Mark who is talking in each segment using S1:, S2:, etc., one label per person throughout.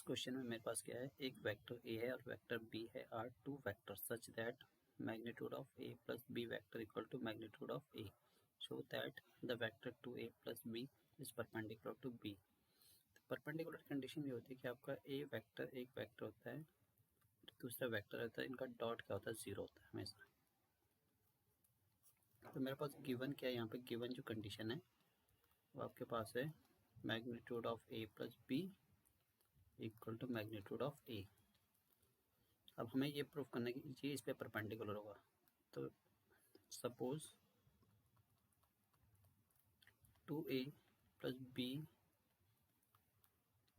S1: Question में मेरे पास क्या है, एक वेक्टर ए है और वेक्टर बी है, are two vector such that magnitude of A plus B vector equal to magnitude of A, show that the vector two A plus B is perpendicular to B. Perpendicular condition ये होती है कि आपका ए vector एक vector होता है, दूसरा vector होता है, इनका डॉट क्या होता है, जीरो होता है हमेशा। तो मेरे पास गिवन क्या है, यहाँ पे गिवन जो कंडीशन है वो आपके पास है magnitude of A plus B equal to magnitude of A. अब हमें ये प्रूफ करना है कि ये इस पे परपेंडिकुलर होगा। तो suppose 2a plus B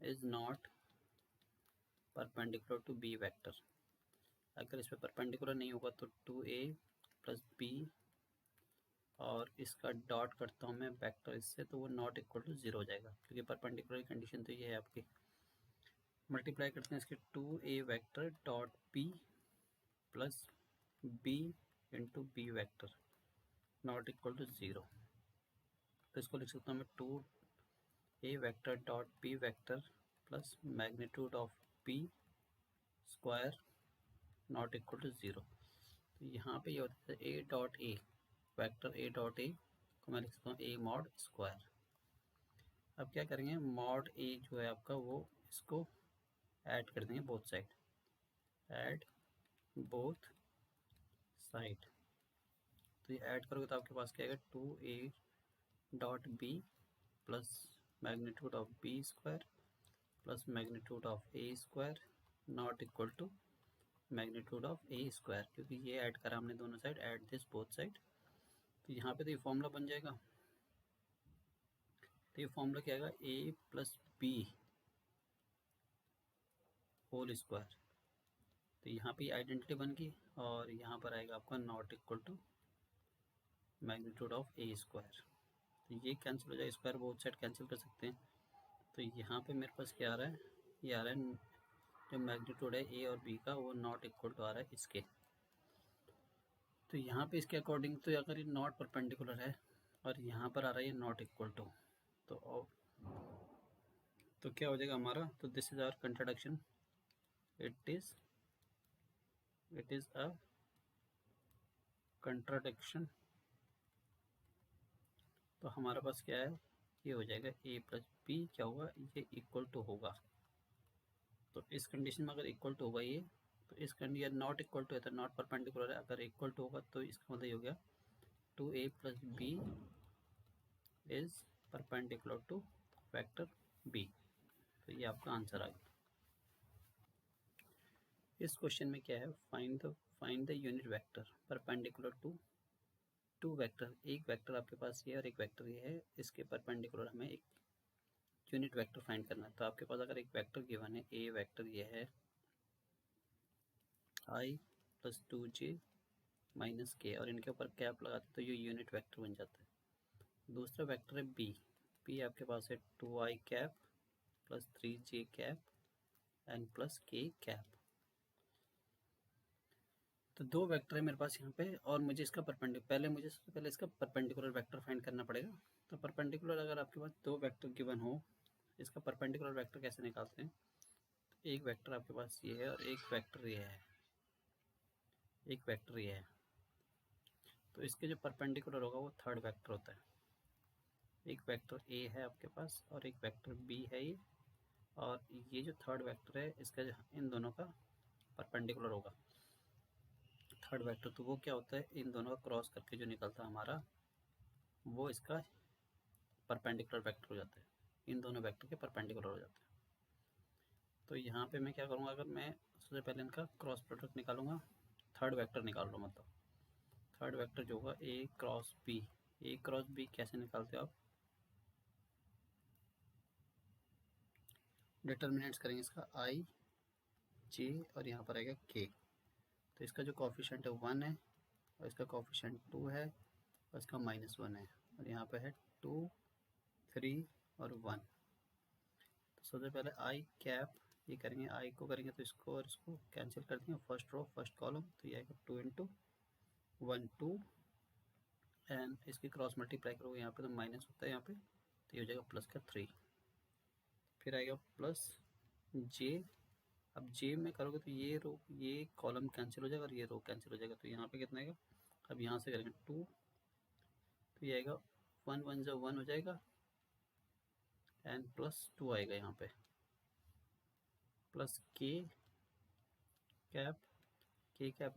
S1: is not perpendicular to B vector. अगर इस पे परपेंडिकुलर नहीं होगा तो 2a प्लस बी और इसका डॉट करता हूँ मैं वेक्टर इससे, तो वो नॉट इक्वल टू जीरो हो जाएगा, क्योंकि परपेंडिकुलर की कंडीशन तो ये है आपकी। मल्टीप्लाई करते हैं इसके 2a vector dot B plus B into B vector not equal to zero. तो इसको लिख सकता हूँ मैं 2a vector dot B vector plus magnitude of B square not equal to zero. तो यहाँ पे ये होता है A dot A vector A dot A को मैं लिख सकता हूँ ए मॉड स्क्वायर। अब क्या करेंगे, मॉड ए जो है आपका वो इसको ऐड कर देंगे both side, add both side. तो ये ऐड करोगे तो आपके पास क्या आएगा, 2a dot B plus magnitude of B square plus magnitude of A square not equal to magnitude of A square, क्योंकि ये ऐड करा हमने दोनों side, add this both side. तो यहाँ पे तो ये फॉर्मूला बन जाएगा। तो ये फॉर्मूला क्या आएगा, ए प्लस बी होल स्क्वायर। तो यहाँ पे आइडेंटिटी बन गई और यहाँ पर आएगा आपका not equal to magnitude of A square. तो ये कैंसिल हो जाएगा, स्क्वायर बोथ साइड कैंसिल कर सकते हैं। तो यहाँ पे मेरे पास क्या आ रहा है, ये आ रहा है जो मैग्नीट्यूड है ए और बी का वो नॉट इक्वल टू आ रहा है इसके। तो यहाँ पे इसके अकॉर्डिंग तो अगर ये नॉट परपेंडिकुलर है और यहाँ पर आ रहा है ये नॉट इक्वल टू, तो क्या हो जाएगा हमारा, तो this is our contradiction, it is a contradiction. तो हमारे पास क्या है, ये हो जाएगा ए प्लस बी क्या होगा, ये इक्वल टू होगा। तो इस कंडीशन में अगर इक्वल टू होगा ये, तो इस कंडीशन नॉट इक्वल टू है तो नॉट परपेंडिकुलर है, अगर इक्वल टू होगा तो इसका मतलब ये हो गया 2a plus B is perpendicular to vector B. तो ये आपका आंसर आ गया। इस क्वेश्चन में क्या है, find the unit vector perpendicular to two vector. एक वेक्टर आपके पास ये और एक वेक्टर ये है, इसके परपेंडिकुलर हमें एक यूनिट वेक्टर फाइंड करना है। तो आपके पास अगर एक वेक्टर गिवन है, ए वेक्टर ये है i प्लस 2j माइनस के और इनके ऊपर कैप लगाते तो ये यूनिट वेक्टर बन जाता है। दूसरा वेक्टर है बी, बी आपके पास है 2i cap plus 3j cap N plus K cap. तो दो वेक्टर है मेरे पास यहाँ पे और मुझे इसका सबसे पहले इसका परपेंडिकुलर वेक्टर फाइंड करना पड़ेगा। तो परपेंडिकुलर अगर आपके पास दो वेक्टर गिवन हो, इसका परपेंडिकुलर वेक्टर कैसे निकालते हैं, तो एक वेक्टर आपके पास ये है और एक वेक्टर ये है, एक वेक्टर ये है। तो इसके जो परपेंडिकुलर होगा वो थर्ड वेक्टर होता है। एक वेक्टर ए है आपके पास और एक वेक्टर बी है ये, और ये जो थर्ड वेक्टर है इसका इन दोनों का परपेंडिकुलर होगा थर्ड वेक्टर। तो वो क्या होता है, इन दोनों का क्रॉस करके जो निकलता है हमारा वो इसका परपेंडिकुलर वेक्टर हो जाता है, इन दोनों वेक्टर के परपेंडिकुलर हो जाता है। तो यहाँ पे मैं क्या करूँगा, अगर मैं सबसे पहले इनका क्रॉस प्रोडक्ट निकालूंगा, थर्ड वेक्टर निकाल लो, मतलब थर्ड वेक्टर जो होगा ए क्रॉस बी। ए क्रॉस बी कैसे निकालते हो आप, डिटर्मिनेंट्स करेंगे इसका आई जे और यहाँ पर आएगा के। तो इसका जो कॉफिशेंट है 1 है और इसका कॉफिशेंट 2 है और इसका -1 है और यहाँ पे है 2 3 और 1। तो सबसे पहले आई कैप ये करेंगे, आई को करेंगे तो इसको और इसको कैंसिल कर देंगे, फर्स्ट रो फर्स्ट कॉलम, तो ये आएगा 2 इंटू 1 2 एंड इसकी क्रॉस मल्टीप्लाई करोगे यहाँ पे तो माइनस होता है यहाँ पे, तो ये हो जाएगा प्लस का 3। फिर आएगा प्लस जे, अब जे में करोगे तो ये कॉलम कैंसिल हो जाएगा और ये रो कैंसिल हो जाएगा, तो यहाँ पे कितना आएगा, अब यहाँ से करेंगे 2, तो ये आएगा 1 1 जो 1 हो जाएगा एंड +2 आएगा यहाँ पे, प्लस के कैप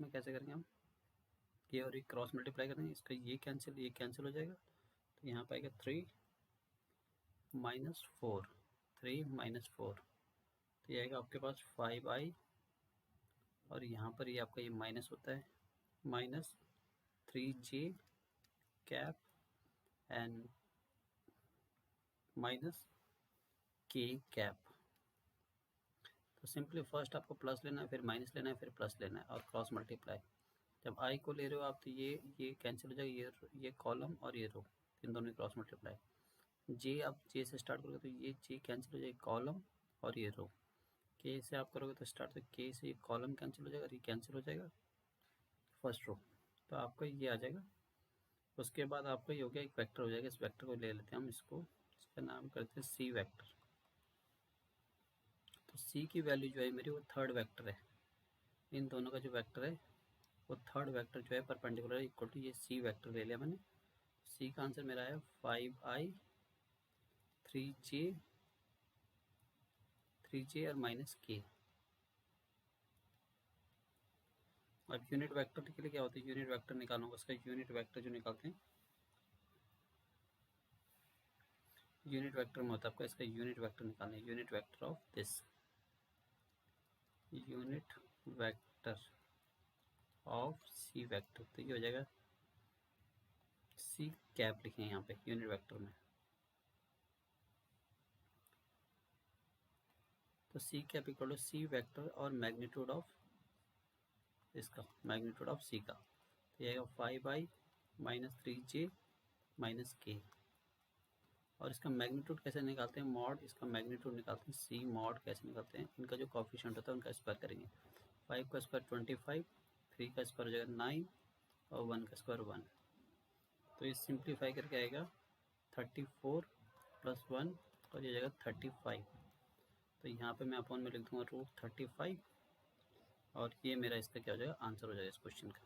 S1: में कैसे करेंगे हम, ये और ये क्रॉस मल्टीप्लाई करेंगे, इसका ये कैंसिल हो जाएगा, तो यहाँ पे आएगा 3 - 4, तो ये आएगा आपके पास 5i, और यहाँ पर ये आपका ये माइनस होता है, -3j cap and -k cap. तो सिंपली फर्स्ट आपको प्लस लेना है, फिर माइनस लेना है, फिर प्लस लेना है और क्रॉस मल्टीप्लाई। जब आई को ले रहे हो आप तो ये कैंसिल हो जाएगा, ये कॉलम और ये रो, इन दोनों क्रॉस मल्टीप्लाई। जे, आप जे से स्टार्ट करोगे तो ये जे कैंसिल हो जाएगा, कॉलम और ये रो। के से आप करोगे तो स्टार्ट, तो के से ये कॉलम कैंसिल हो जाएगा और ये कैंसिल हो जाएगा फर्स्ट रो, तो आपका ये आ जाएगा। उसके बाद आपका ये हो गया, एक वेक्टर हो जाएगा, इस वेक्टर को ले लेते हैं हम, इसका नाम करते हैं सी वेक्टर। तो सी की वैल्यू जो है मेरी वो थर्ड वेक्टर है, इन दोनों का जो वेक्टर है वो थर्ड वेक्टर जो है परपेंडिकुलर इक्वल टू ये सी वेक्टर ले लिया मैंने। सी का आंसर मेरा है 5i 3j और -k। अब यूनिट वेक्टर के लिए क्या होता है, यूनिट वेक्टर निकालूंगा, उसका यूनिट वेक्टर जो निकालते हैं यूनिट वेक्टर में होता है आपका, इसका यूनिट वेक्टर निकालना है, unit vector of this, unit vector of C vector, तो ये हो जाएगा सी कैप, लिखें यहाँ पे यूनिट वेक्टर में, तो C cap equal to C vector और मैग्नीट्यूड ऑफ इसका, मैग्नीट्यूड ऑफ सी का, तो ये आएगा 5i -3j -k। और इसका मैग्नीट्यूड कैसे निकालते हैं, मॉड, इसका मैग्नीट्यूड निकालते हैं सी मॉड, कैसे निकालते हैं, इनका जो कॉफिशिएंट होता है उनका स्क्वायर करेंगे, 5 का स्क्वायर 25, 3 का स्क्वायर हो जाएगा 9 और 1 का स्क्वायर 1, तो ये सिंप्लीफाई करके आएगा 34 + 1 और ये जाएगा 35, तो यहाँ पे मैं अपॉन में लिख दूँगा √35 और ये मेरा इसका क्या हो जाएगा, आंसर हो जाएगा इस क्वेश्चन का।